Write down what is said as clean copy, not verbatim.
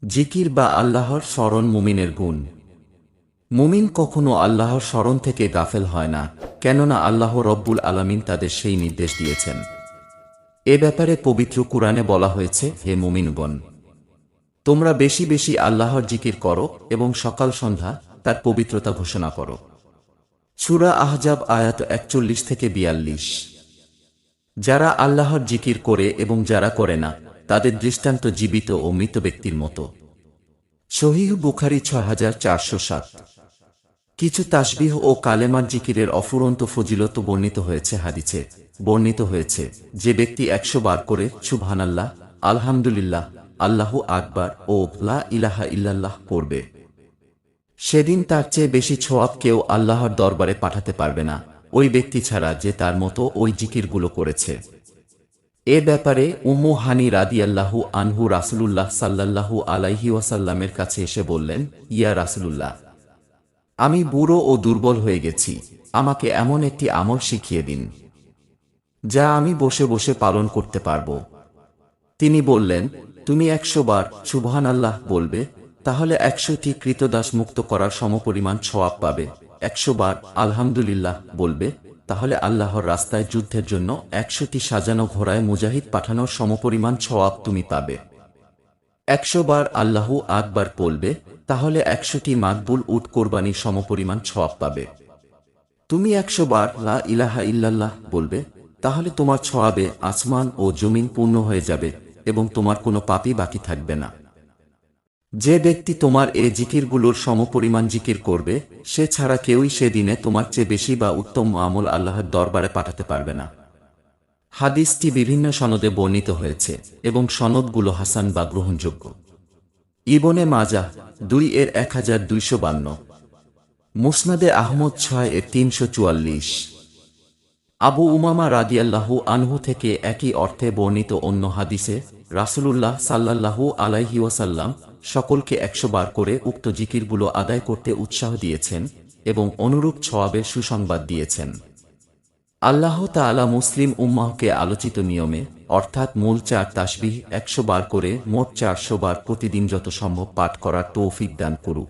জিকির বা আল্লাহর স্মরণ মুমিনের গুণ। মুমিন কখনো আল্লাহর স্মরণ থেকে গাফেল হয় না, কেননা আল্লাহ রব্বুল আলামিন তাদের সেই নির্দেশ দিয়েছেন। এ ব্যাপারে পবিত্র কুরআনে বলা হয়েছে, হে মুমিনগণ, তোমরা বেশি বেশি আল্লাহর জিকির করো এবং সকাল সন্ধ্যা তার পবিত্রতা ঘোষণা করো। সূরা আহজাব আয়াত 41-42। যারা আল্লাহর জিকির করে এবং যারা করে না, তাদের দৃষ্টান্ত জীবিত ও মৃত ব্যক্তির মতো। সহিহ বুখারী 6407। কিছু তাসবিহ ও কালেমার জিকিরের অফুরন্ত ফজিলত বর্ণিত হয়েছে হাদিসে। বর্ণিত হয়েছে, যে ব্যক্তি 100 বার করে সুবহানাল্লাহ, আলহামদুলিল্লাহ, আল্লাহু আকবার ও লা ইলাহা ইল্লাল্লাহ পড়বে, সেদিন তার চেয়ে বেশি ছোয়াব কেউ আল্লাহর দরবারে পাঠাতে পারবে না, ওই ব্যক্তি ছাড়া যে তার মতো ওই জিকিরগুলো করেছে। এ ব্যাপারে উম্মু হানি রাদিয়াল্লাহু আনহু রাসূলুল্লাহ সাল্লাল্লাহু আলাইহি ওয়াসাল্লামের কাছে এসে বললেন, ইয়া রাসূলুল্লাহ, আমি বুড়ো ও দুর্বল হয়ে গেছি, আমাকে এমন একটি আমল শিখিয়ে দিন যা আমি বসে বসে পালন করতে পারব। তিনি বললেন, তুমি 100 বার সুবহানাল্লাহ বলবে, তাহলে 100টি কৃতদাস মুক্ত করার সমপরিমাণ সওয়াব পাবে। 100 বার আলহামদুলিল্লাহ বলবে, তাহলে আল্লাহর রাস্তায় যুদ্ধের জন্য 100টি সাজানো ঘোড়ায় মুজাহিদ পাঠানোর সমপরিমাণ সওয়াব তুমি পাবে। 100 বার আল্লাহু আকবার বলবে, তাহলে 100টি মাকবুল উট কোরবানির সমপরিমাণ সওয়াব পাবে। তুমি 100 বার লা ইলাহা ইল্লাল্লাহ বলবে, তাহলে তোমার সওয়াবে আসমান ও জমিন পূর্ণ হয়ে যাবে এবং তোমার কোনো পাপই বাকি থাকবে না। যে ব্যক্তি তোমার এ জিকিরগুলোর সমপরিমাণ জিকির করবে, সে ছাড়া কেউই সেদিনে তোমার চেয়ে বেশি বা উত্তম আমল আল্লাহর দরবারে পাঠাতে পারবে না। হাদিসটি বিভিন্ন সনদে বর্ণিত হয়েছে এবং সনদগুলো হাসান বা গ্রহণযোগ্য। ইবনে মাজাহ 2-1252, মুসনাদে আহমদ 6-344। আবু উমামা রাদিয়াল্লাহু আনহু থেকে একই অর্থে বর্ণিত অন্য হাদিসে রাসূলুল্লাহ সাল্লাল্লাহু আলাইহি ওয়াসাল্লাম সকলকে 100 বার করে উক্ত জিকিরগুলো আদায় করতে উৎসাহ দিয়েছেন এবং অনুরূপ সওয়াবের সুসংবাদ দিয়েছেন। আল্লাহ তাআলা মুসলিম উম্মাহকে আলোচিত নিয়মে, অর্থাৎ মূল 4 তাসবিহ 100 বার করে মোট 400 বার প্রতিদিন যত সম্ভব পাঠ করার তৌফিক দান করুক।